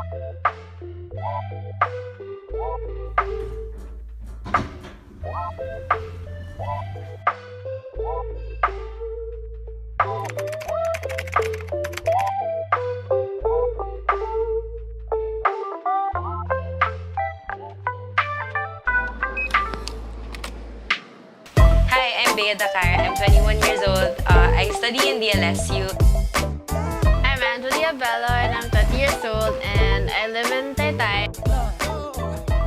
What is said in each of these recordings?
Hi, I'm Bea Dakar. I'm 21 years old. I study in the LSU. I'm Angelia Bello and I'm 30 years old and I live in Taytay.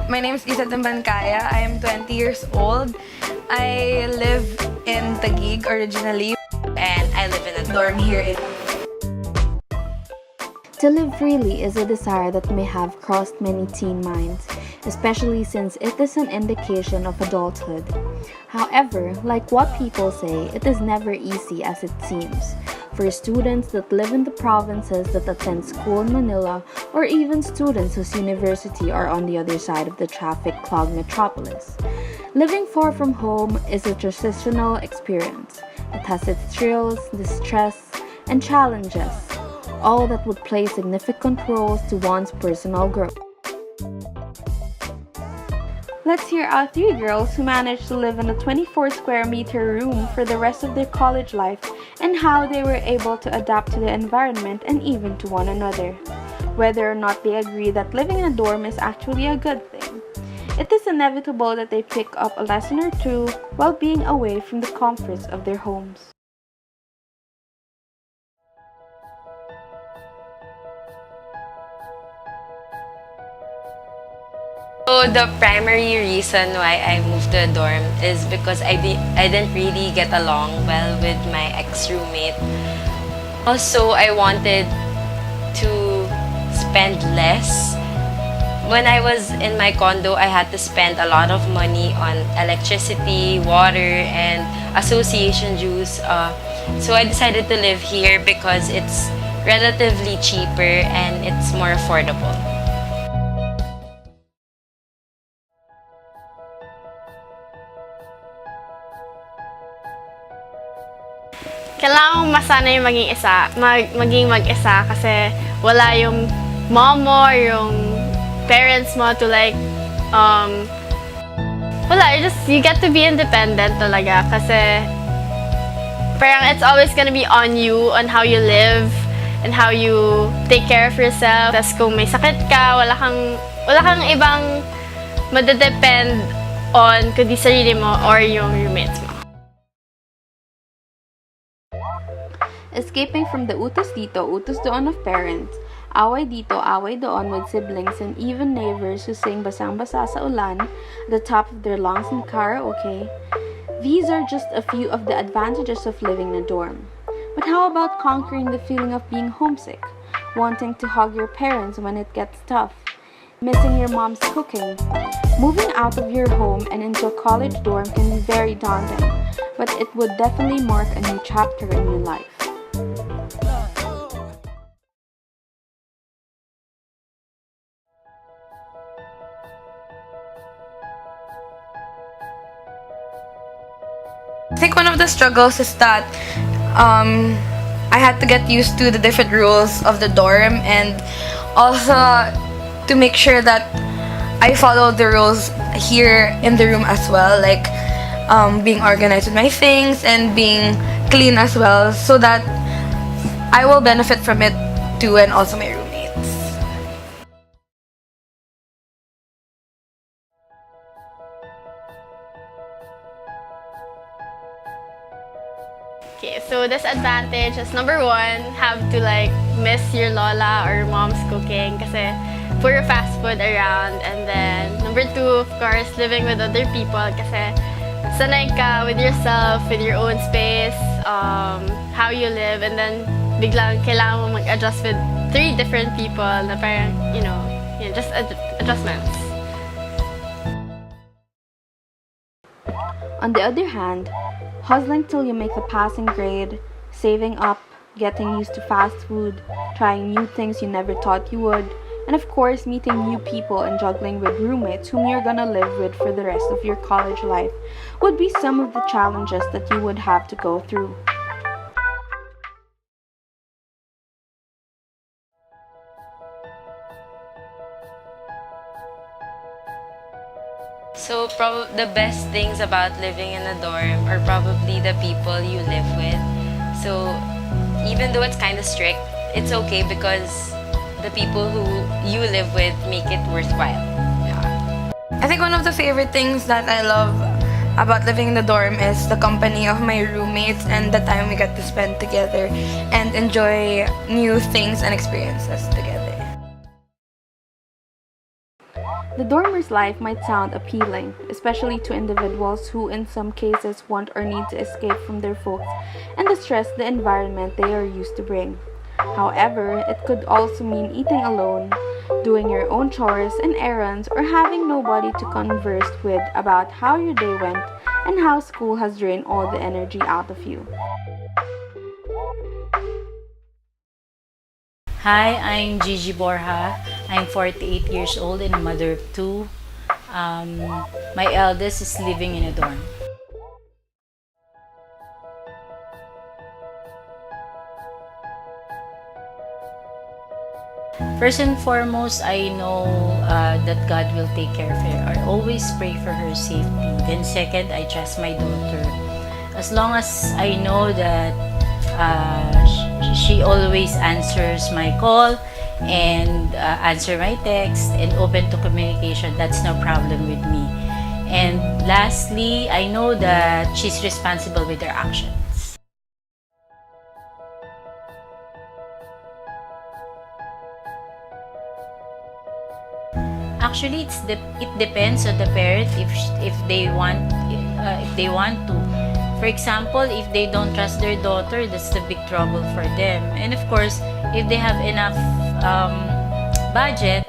My name is Isa Tambancaya. I am 20 years old. I live in Taguig originally, And I live in a dorm here in To live freely is a desire that may have crossed many teen minds, especially since it is an indication of adulthood. However, like what people say, it is never easy as it seems. For students that live in the provinces that attend school in Manila, or even students whose university are on the other side of the traffic-clogged metropolis. Living far from home is a transitional experience. It has its thrills, distress, and challenges, all that would play significant roles to one's personal growth. Let's hear our three girls who managed to live in a 24 square meter room for the rest of their college life and how they were able to adapt to the environment and even to one another. Whether or not they agree that living in a dorm is actually a good thing. It is inevitable that they pick up a lesson or two while being away from the comforts of their homes. So the primary reason why I moved to a dorm is because I didn't really get along well with my ex-roommate. Also, I wanted to spend less. When I was in my condo, I had to spend a lot of money on electricity, water, and association dues. So I decided to live here because it's relatively cheaper and it's more affordable. Kailangan mong masanay maging mag-isa kasi wala yung mom mo or yung parents mo to wala, you get to be independent talaga kasi parang it's always gonna be on you, on how you live and how you take care of yourself. Tapos kung may sakit ka, wala kang ibang madedepend on kundi sarili mo or yung roommates mo. Escaping from the utos dito, utos doon of parents, away dito, away doon with siblings and even neighbors who sing basang-basa sa ulan at the top of their lungs in karaoke. These are just a few of the advantages of living in a dorm. But how about conquering the feeling of being homesick, wanting to hug your parents when it gets tough, missing your mom's cooking? Moving out of your home and into a college dorm can be very daunting, but it would definitely mark a new chapter in your life. I think one of the struggles is that I had to get used to the different rules of the dorm and also to make sure that I follow the rules here in the room as well, like being organized with my things and being clean as well, so that I will benefit from it too, and also my roommates. Okay, so disadvantage is number one, have to miss your lola or mom's cooking kasi puro fast food around. And then number two, of course, living with other people kasi sanay ka with yourself, with your own space, how you live, and then biglang kailangan mo mag-adjust with three different people na parang, just adjustments. On the other hand, hustling till you make the passing grade, saving up, getting used to fast food, trying new things you never thought you would, and of course meeting new people and juggling with roommates whom you're gonna live with for the rest of your college life would be some of the challenges that you would have to go through. So the best things about living in a dorm are probably the people you live with. So even though it's kind of strict, it's okay because the people who you live with make it worthwhile. I think one of the favorite things that I love about living in the dorm is the company of my roommates and the time we get to spend together and enjoy new things and experiences together. The dormer's life might sound appealing, especially to individuals who in some cases want or need to escape from their folks and the stress the environment they are used to bring. However, it could also mean eating alone, doing your own chores and errands, or having nobody to converse with about how your day went and how school has drained all the energy out of you. Hi, I'm Gigi Borja. I'm 48 years old and a mother of two. My eldest is living in a dorm. First and foremost, I know that God will take care of her. I always pray for her safety. Then second, I trust my daughter. As long as I know that she always answers my call and answer my text and open to communication, that's no problem with me. And lastly, I know that she's responsible with her actions. Actually, it depends on the parent if they want to. For example, if they don't trust their daughter, that's the big trouble for them. And of course, if they have enough budget,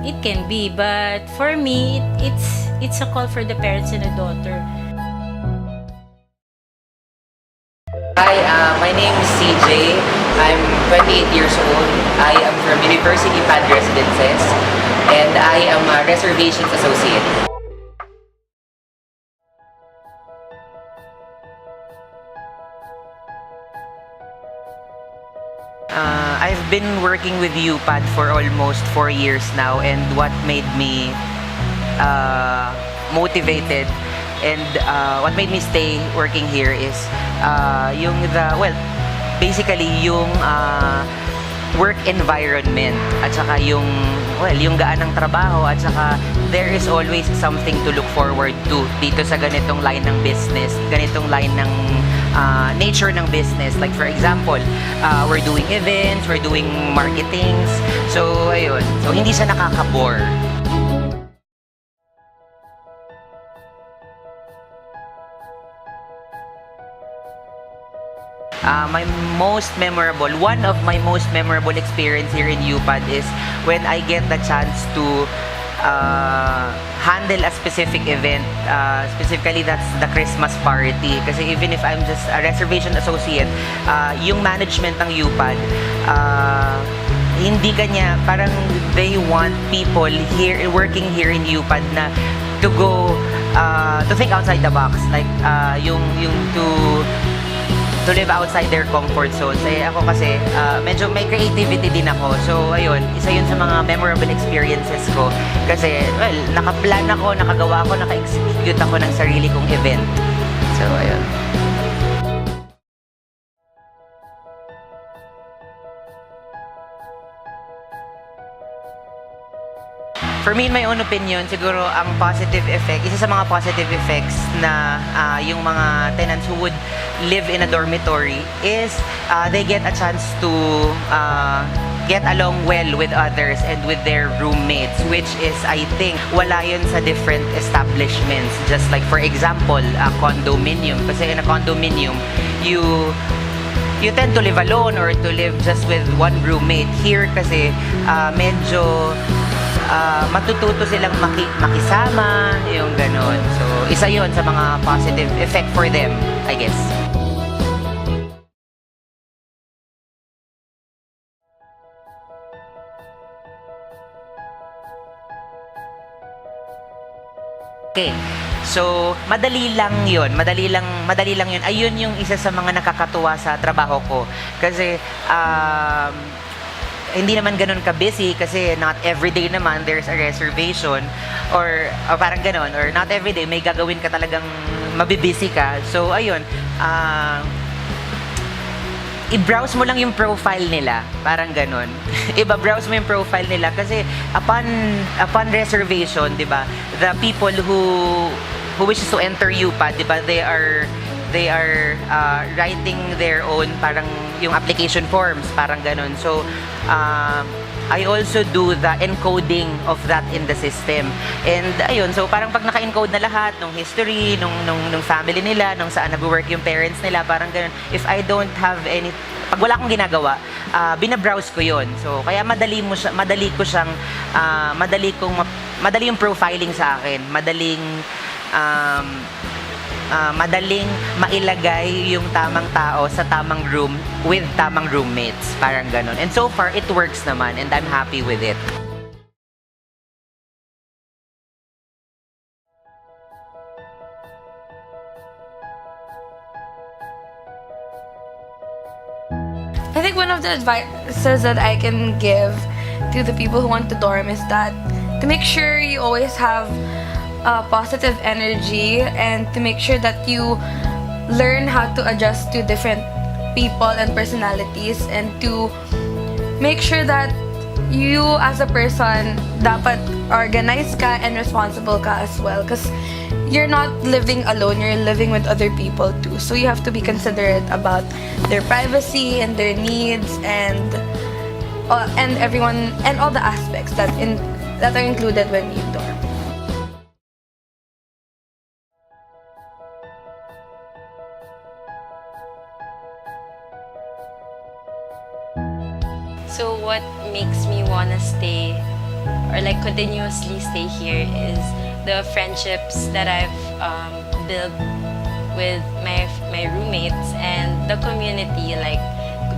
it can be. But for me, it's a call for the parents and the daughter. Hi, my name is CJ. I'm 28 years old. I am from University Pad Residences, and I am a reservations associate. I've been working with UPAD for almost 4 years now, and what made me motivated and what made me stay working here is basically yung work environment at saka yung gaan ng trabaho at saka there is always something to look forward to dito sa ganitong line ng business, ganitong line ng nature ng business. Like for example, we're doing events, we're doing marketings. So ayun, so hindi siya nakaka-bore. One of my most memorable experience here in UPAD is when I get the chance to handle a specific event. Specifically, that's the Christmas party. Kasi even if I'm just a reservation associate, yung management ng UPAD, hindi kanya, parang they want people here, working here in UPAD na to go, to think outside the box. Like, yung to live outside their comfort zones. Eh ako kasi medyo may creativity din ako. So ayun, isa yun sa mga memorable experiences ko. Kasi nakaplan ako, nakagawa ako, naka-execute ako ng sarili kong event. So ayun. For me, in my own opinion, siguro ang positive effect, isa sa mga positive effects na yung mga tenants who would live in a dormitory is they get a chance to get along well with others and with their roommates, which is, I think, wala yun sa different establishments. Just like, for example, a condominium. Kasi in a condominium, you tend to live alone or to live just with one roommate. Here kasi medyo matututo silang makisama, yung ganon. So, isa yon sa mga positive effect for them, I guess. Okay. So, madali lang yun. Madali lang yun. Ayun yung isa sa mga nakakatuwa sa trabaho ko. Kasi, hindi naman ganun ka-busy kasi not everyday naman there's a reservation or parang ganun, or not everyday may gagawin ka talagang mabibusy ka. So, ayun, i-browse mo lang yung profile nila, parang ganun. Iba-browse mo yung profile nila kasi upon reservation, 'di ba? The people who wishes to enter UPAD, 'di ba? They are writing their own parang yung application forms, parang ganun. So, I also do the encoding of that in the system. And ayun, so parang pag naka-encode na lahat ng history, nung family nila, nung saan nag-work yung parents nila, parang ganun. If I don't have any, pag wala akong ginagawa, binabrowse ko yon. So, kaya madali yung profiling sa akin. Madaling mailagay yung tamang tao sa tamang room with tamang roommates. Parang ganun. And so far, it works naman and I'm happy with it. I think one of the advices that I can give to the people who want to dorm is that to make sure you always have positive energy and to make sure that you learn how to adjust to different people and personalities, and to make sure that you as a person dapat organized ka and responsible ka as well, because you're not living alone, you're living with other people too, so you have to be considerate about their privacy and their needs and everyone and all the aspects that are included when you dorm. So what makes me wanna stay or like continuously stay here is the friendships that I've built with my roommates and the community, like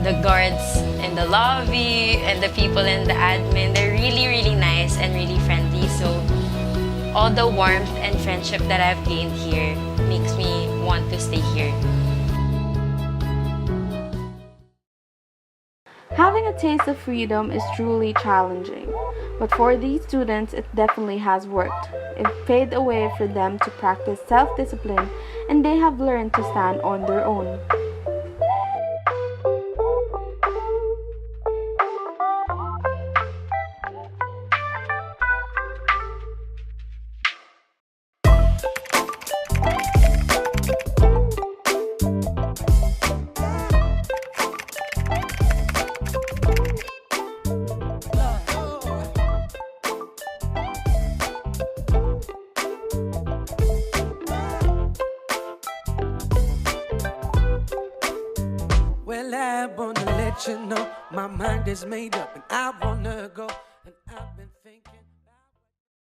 the guards in the lobby and the people in the admin. They're really, really nice and really friendly. So all the warmth and friendship that I've gained here makes me want to stay here. Having a taste of freedom is truly challenging, but for these students, it definitely has worked. It paved a way for them to practice self-discipline, and they have learned to stand on their own. Well, I wanna let you know my mind is made up and I wanna go, and I've been